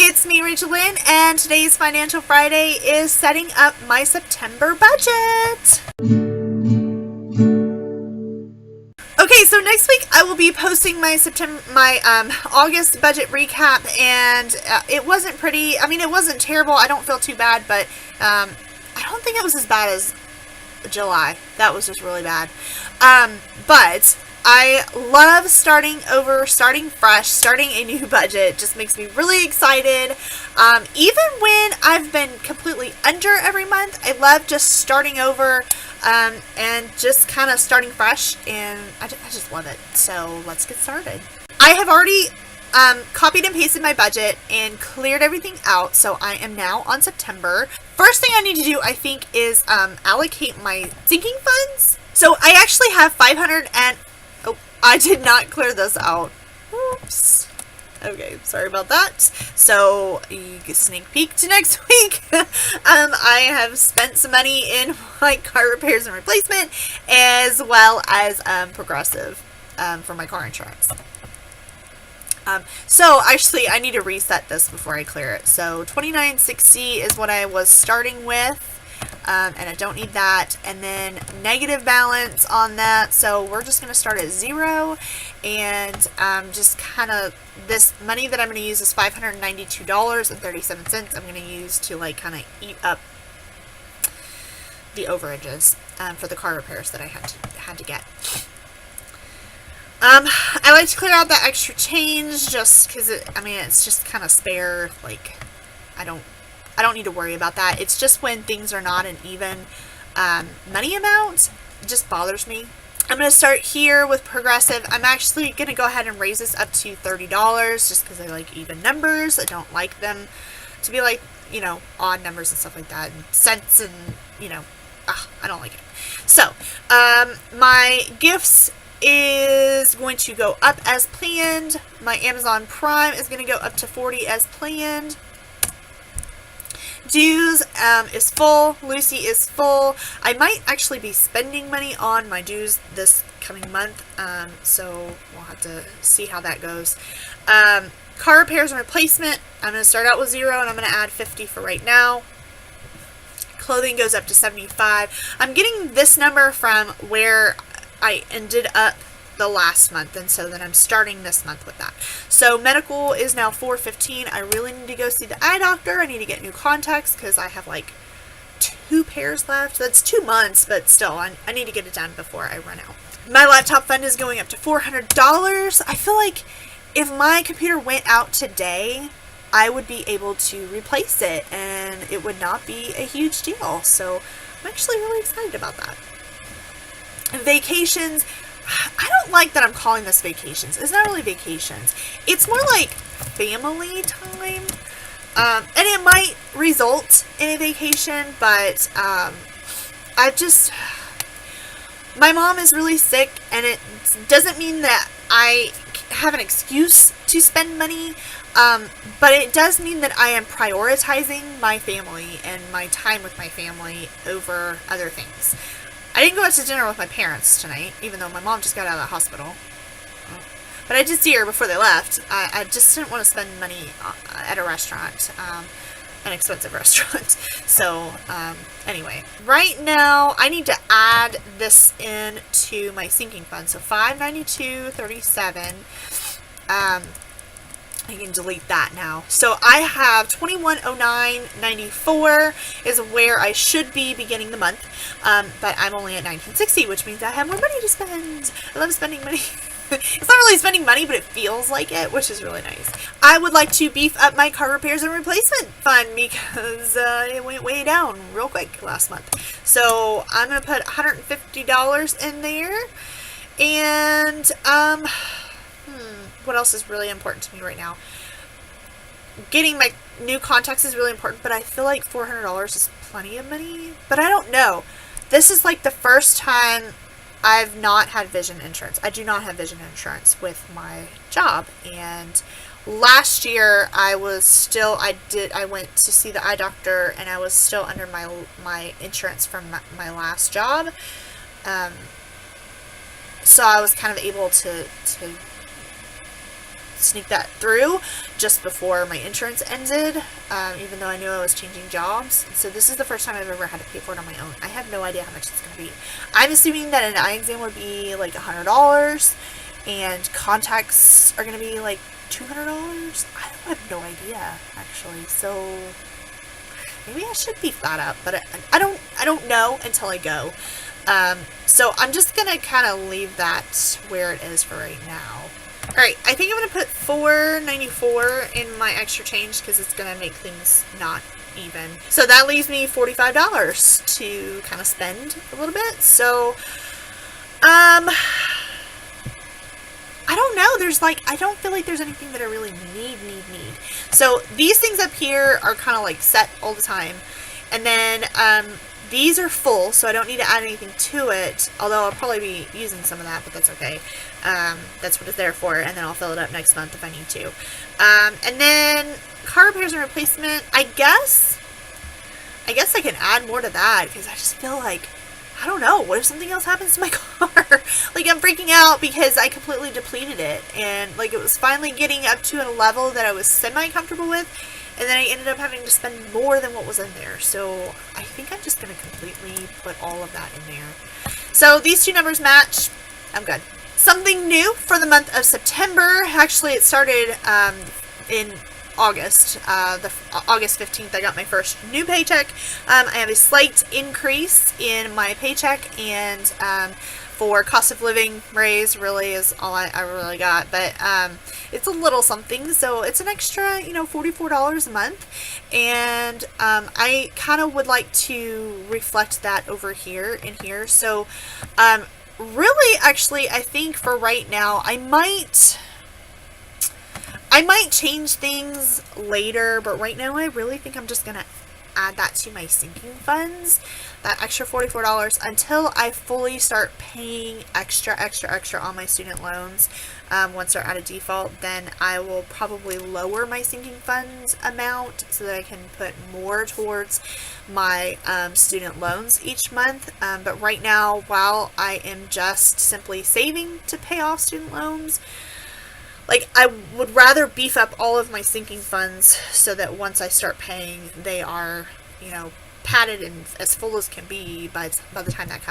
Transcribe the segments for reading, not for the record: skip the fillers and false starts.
It's me, RachaelLyn, and today's Financial Friday is setting up my September budget. Okay, so next week I will be posting my August budget recap, and it wasn't pretty. I mean, it wasn't terrible. I don't feel too bad, but I don't think it was as bad as July. That was just really bad. But I love starting over, starting fresh, starting a new budget. Just makes me really excited. Even when I've been completely under every month, I love just starting over and just kind of starting fresh. And I just love it. So let's get started. I have already copied and pasted my budget and cleared everything out. So I am now on September. First thing I need to do, I think, is allocate my sinking funds. So I actually have 500 and... Oh, I did not clear this out. Oops. Okay, sorry about that. So, you get a sneak peek to next week. I have spent some money in my car repairs and replacement, as well as Progressive for my car insurance. So, actually, I need to reset this before I clear it. So, $29.60 is what I was starting with. And I don't need that, and then negative balance on that, so we're just going to start at 0, and just kind of, this money that I'm going to use is $592.37. I'm going to use to like kind of eat up the overages for the car repairs that I had to get. I like to clear out that extra change just because it's just kind of spare. Like, I don't need to worry about that. It's just when things are not an even money amount, it just bothers me. I'm going to start here with Progressive. I'm actually going to go ahead and raise this up to $30 just because I like even numbers. I don't like them to be like, odd numbers and stuff like that, and cents and, I don't like it. So, my gifts is going to go up as planned. My Amazon Prime is going to go up to $40 as planned. Dues is full. Lucy is full. I might actually be spending money on my dues this coming month, so we'll have to see how that goes. Car repairs and replacement, I'm going to start out with 0, and I'm going to add 50 for right now. Clothing goes up to 75. I'm getting this number from where I ended up the last month, and so then I'm starting this month with that. So medical is now $415. I really need to go see the eye doctor. I need to get new contacts because I have like 2 pairs left. That's 2 months, but still, I need to get it done before I run out. My laptop fund is going up to $400. I feel like if my computer went out today, I would be able to replace it and it would not be a huge deal. So I'm actually really excited about that. Vacations, I don't like that I'm calling this vacations. It's not really vacations. It's more like family time. And it might result in a vacation, but my mom is really sick, and it doesn't mean that I have an excuse to spend money, but it does mean that I am prioritizing my family and my time with my family over other things. I didn't go out to dinner with my parents tonight, even though my mom just got out of the hospital. But I did see her before they left. I just didn't want to spend money at a restaurant, an expensive restaurant. So, anyway. Right now, I need to add this in to my sinking fund. So, $592.37. I can delete that now. So I have $2109.94 is where I should be beginning the month, but I'm only at $1960, which means I have more money to spend. I love spending money. It's not really spending money, but it feels like it, which is really nice. I would like to beef up my car repairs and replacement fund because it went way down real quick last month. So I'm going to put $150 in there, and what else is really important to me right now? Getting my new contacts is really important, but I feel like $400 is plenty of money. But I don't know. This is like the first time I've not had vision insurance. I do not have vision insurance with my job. And last year I went to see the eye doctor, and I was still under my insurance from my last job. So I was kind of able to sneak that through just before my insurance ended, even though I knew I was changing jobs. So this is the first time I've ever had to pay for it on my own. I have no idea how much it's going to be. I'm assuming that an eye exam would be like $100, and contacts are going to be like $200. I have no idea, actually. So maybe I should beef that up, but I don't know until I go. So I'm just going to kind of leave that where it is for right now. Alright, I think I'm going to put $4.94 in my extra change because it's going to make things not even. So that leaves me $45 to kind of spend a little bit. So, I don't know. I don't feel like there's anything that I really need. So these things up here are kind of like set all the time. And then, these are full, so I don't need to add anything to it, although I'll probably be using some of that, but that's okay. That's what it's there for, and then I'll fill it up next month if I need to. And then car repairs and replacement, I guess I can add more to that, because I just feel like, I don't know, what if something else happens to my car? Like, I'm freaking out because I completely depleted it, and like it was finally getting up to a level that I was semi-comfortable with. And then I ended up having to spend more than what was in there. So I think I'm just going to completely put all of that in there. So these two numbers match. I'm good. Something new for the month of September. Actually, it started in August. August 15th, I got my first new paycheck. I have a slight increase in my paycheck, and for cost of living raise really is all I really got, but it's a little something, so it's an extra, $44 a month, and I kind of would like to reflect that over here in here. So really, actually, I think for right now, I might change things later, but right now I really think I'm just gonna add that to my sinking funds, that extra $44, until I fully start paying extra on my student loans. Once they're out of default, then I will probably lower my sinking funds amount so that I can put more towards my student loans each month. But right now, while I am just simply saving to pay off student loans, like, I would rather beef up all of my sinking funds so that once I start paying, they are, padded and as full as can be by the time that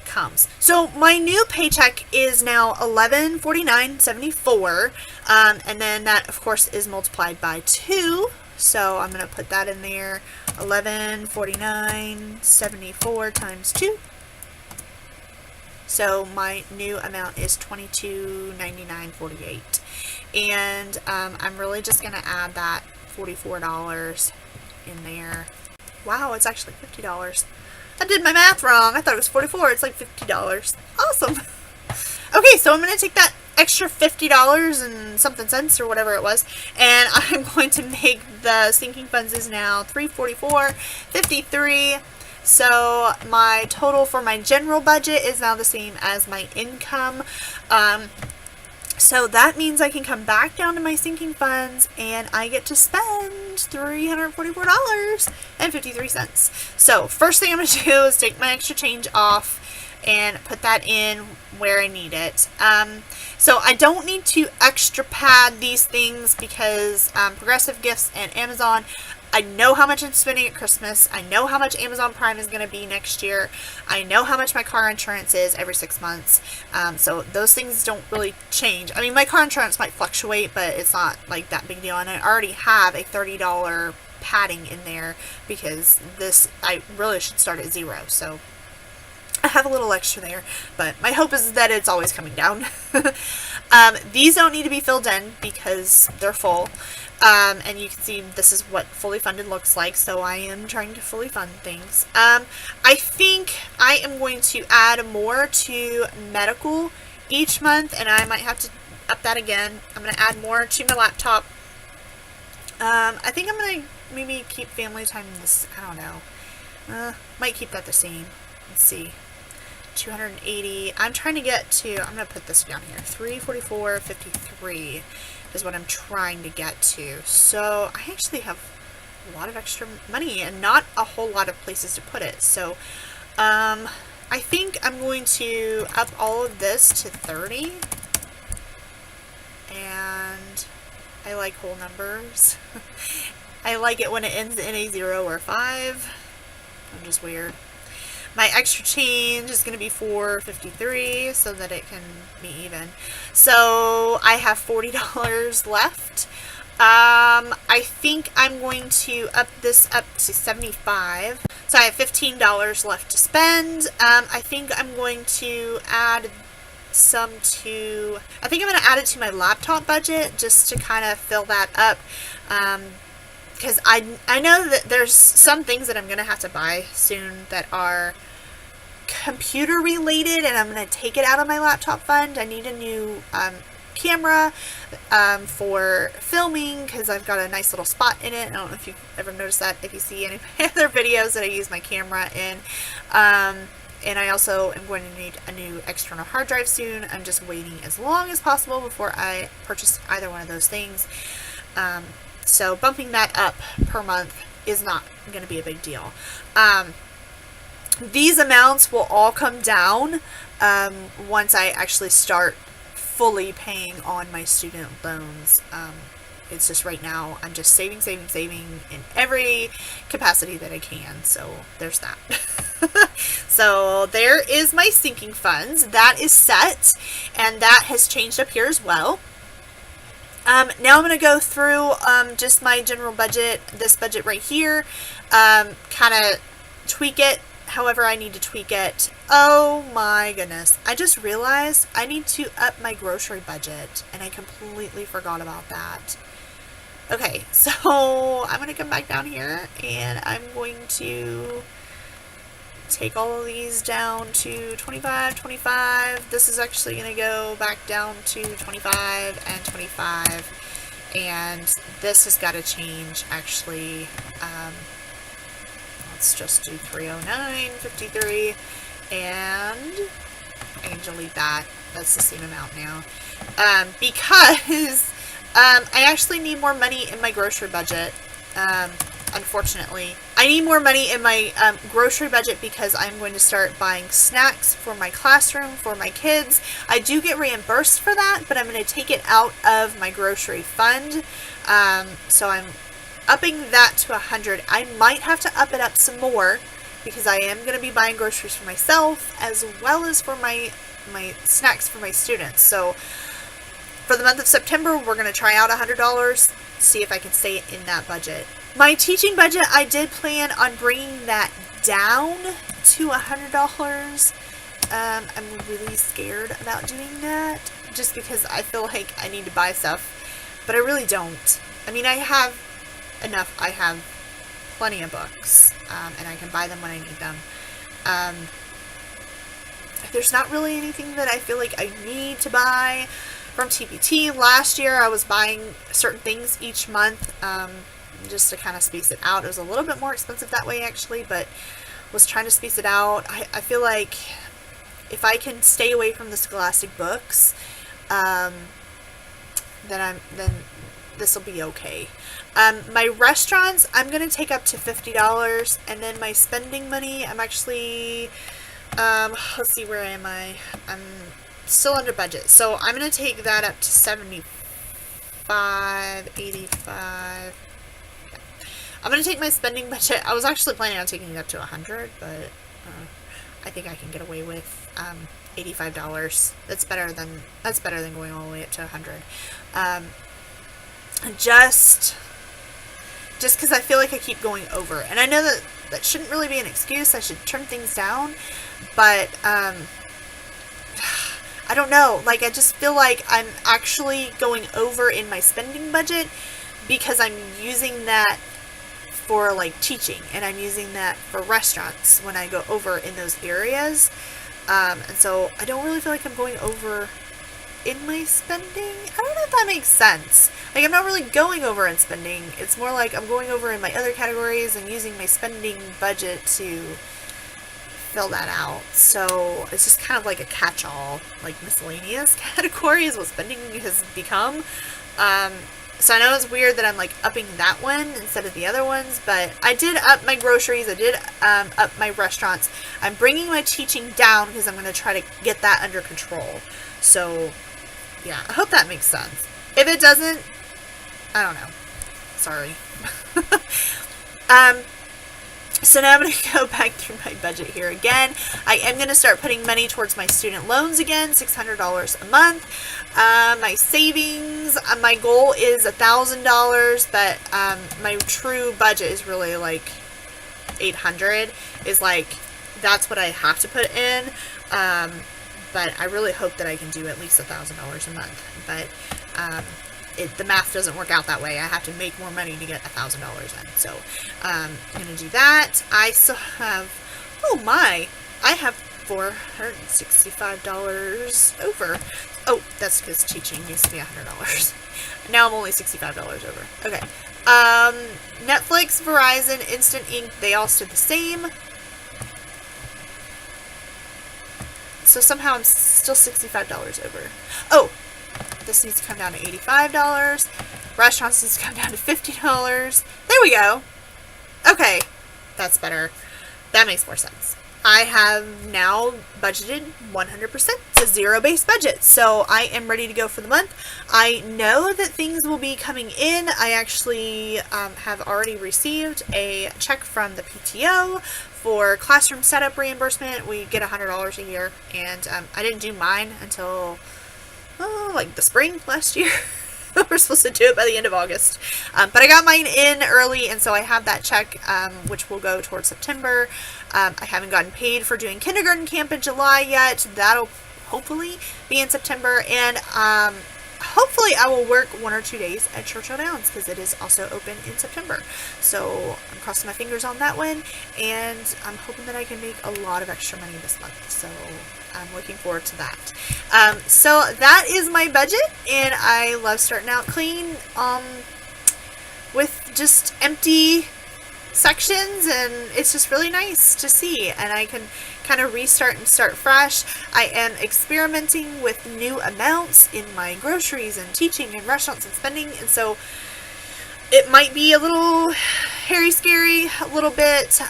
comes. So my new paycheck is now $1149.74, and then that of course is multiplied by 2. So I'm gonna put that in there. $1149.74 times 2. So my new amount is $22.99.48, and I'm really just gonna add that $44 in there. Wow, it's actually $50. I did my math wrong. I thought it was $44. It's like $50. Awesome. Okay, so I'm gonna take that extra $50 and something cents or whatever it was, and I'm going to make the sinking funds is now $344.53. So my total for my general budget is now the same as my income. So that means I can come back down to my sinking funds and I get to spend $344.53. So first thing I'm going to do is take my extra change off and put that in where I need it. So I don't need to extra pad these things because Progressive Gifts and Amazon, I know how much I'm spending at Christmas. I know how much Amazon Prime is going to be next year. I know how much my car insurance is every 6 months. So those things don't really change. I mean, my car insurance might fluctuate, but it's not like that big deal. And I already have a $30 padding in there because I really should start at 0. So I have a little extra there, but my hope is that it's always coming down. These don't need to be filled in because they're full. And you can see this is what fully funded looks like, so I am trying to fully fund things. I think I am going to add more to medical each month, and I might have to up that again. I'm going to add more to my laptop. I think I'm going to maybe keep family time in this, I don't know. Might keep that the same. Let's see. 280. I'm trying to get to, I'm going to put this down here. 344.53 is what I'm trying to get to. So I actually have a lot of extra money and not a whole lot of places to put it. So I think I'm going to up all of this to 30. And I like whole numbers. I like it when it ends in a 0 or 5. I'm just weird. My extra change is going to be $4.53 so that it can be even. So I have $40 left. I think I'm going to up this up to $75. So I have $15 left to spend. I think I'm going to add some to, I think I'm going to add it to my laptop budget just to kind of fill that up. Because I know that there's some things that I'm going to have to buy soon that are computer related, and I'm going to take it out of my laptop fund. I need a new camera for filming because I've got a nice little spot in it. I don't know if you've ever noticed that if you see any of my other videos that I use my camera in. And I also am going to need a new external hard drive soon. I'm just waiting as long as possible before I purchase either one of those things. So bumping that up per month is not going to be a big deal. These amounts will all come down once I actually start fully paying on my student loans. It's just right now I'm just saving in every capacity that I can. So there's that. So there is my sinking funds. That is set, and that has changed up here as well. Now I'm going to go through just my general budget, this budget right here, kind of tweak it however I need to tweak it. Oh my goodness. I just realized I need to up my grocery budget, and I completely forgot about that. Okay, so I'm going to come back down here, and I'm going to take all of these down to 25. This is actually going to go back down to 25 and 25. And this has got to change, actually. Let's just do 309.53. And I can delete that. That's the same amount now. Because I actually need more money in my grocery budget. Unfortunately, I need more money in my grocery budget because I'm going to start buying snacks for my classroom, for my kids. I do get reimbursed for that, but I'm going to take it out of my grocery fund. So I'm upping that to 100. I might have to up it up some more because I am going to be buying groceries for myself as well as for my snacks for my students. So for the month of September, we're going to try out $100, see if I can stay in that budget. My teaching budget, I did plan on bringing that down to $100. I'm really scared about doing that just because I feel like I need to buy stuff, but I really don't. I mean, I have enough. I have plenty of books, and I can buy them when I need them. There's not really anything that I feel like I need to buy from TPT. Last year, I was buying certain things each month, just to kind of space it out. It was a little bit more expensive that way, actually, but was trying to space it out. I feel like if I can stay away from the scholastic books, then this will be okay. My restaurants, I'm going to take up to $50, and then my spending money, I'm actually, let's see, where am I? I'm still under budget, so I'm going to take that up to 75, 85. I'm going to take my spending budget. I was actually planning on taking it up to 100, but I think I can get away with $85. That's better than going all the way up to 100. Just because I feel like I keep going over, and I know that shouldn't really be an excuse. I should trim things down, but I don't know. Like, I just feel like I'm actually going over in my spending budget because I'm using that for like teaching, and I'm using that for restaurants when I go over in those areas, and so I don't really feel like I'm going over in my spending. I don't know if that makes sense. Like, I'm not really going over in spending. It's more like I'm going over in my other categories and using my spending budget to fill that out. So it's just kind of like a catch-all, like miscellaneous category is what spending has become. So I know it's weird that I'm like upping that one instead of the other ones, but I did up my groceries. I did up my restaurants. I'm bringing my teaching down because I'm going to try to get that under control. So yeah, I hope that makes sense. If it doesn't, I don't know. Sorry. So now I'm going to go back through my budget here again. I am going to start putting money towards my student loans again, $600 a month. My savings, my goal is $1,000, but my true budget is really like $800. Is like, that's what I have to put in. But I really hope that I can do at least $1,000 a month. But the math doesn't work out that way. I have to make more money to get $1,000 in. So I'm going to do that. I still have, I have $465 over. Oh, that's because teaching used to be $100. Now I'm only $65 over. Okay. Netflix, Verizon, Instant Ink, they all stood the same. So somehow I'm still $65 over. Oh, this needs to come down to $85. Restaurants needs to come down to $50. There we go. Okay, that's better. That makes more sense. I have now budgeted 100%. It's a zero-based budget, so I am ready to go for the month. I know that things will be coming in. I actually have already received a check from the PTO for classroom setup reimbursement. We get $100 a year, and I didn't do mine until like the spring last year. We're supposed to do it by the end of August. But I got mine in early, and so I have that check, which will go towards September. I haven't gotten paid for doing kindergarten camp in July yet. That'll hopefully be in September. And hopefully I will work 1 or 2 days at Churchill Downs, because it is also open in September. So I'm crossing my fingers on that one, and I'm hoping that I can make a lot of extra money this month. So I'm looking forward to that. So that is my budget, and I love starting out clean with just empty sections, and it's just really nice to see, and I can kind of restart and start fresh. I am experimenting with new amounts in my groceries and teaching and restaurants and spending, and so it might be a little hairy scary a little bit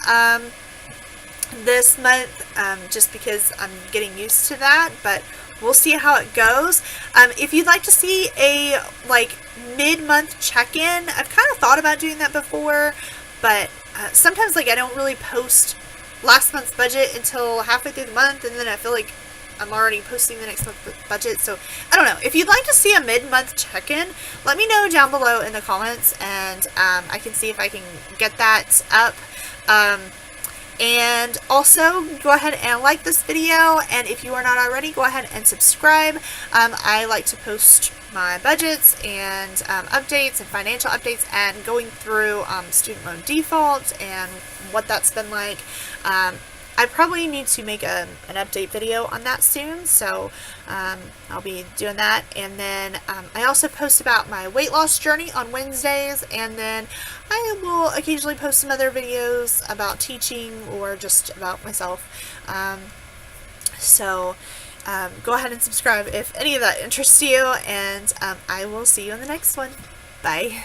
this month, just because I'm getting used to that, but we'll see how it goes. If you'd like to see a mid-month check-in, I've kind of thought about doing that before, but sometimes I don't really post last month's budget until halfway through the month, and then I feel like I'm already posting the next month's budget. So I don't know. If you'd like to see a mid-month check-in, let me know down below in the comments, and I can see if I can get that up. And also, go ahead and like this video, and if you are not already, go ahead and subscribe. I like to post my budgets and updates and financial updates, and going through student loan default and what that's been like. I probably need to make an update video on that soon, so I'll be doing that. And then I also post about my weight loss journey on Wednesdays, and then I will occasionally post some other videos about teaching or just about myself. So go ahead and subscribe if any of that interests you, and I will see you in the next one. Bye.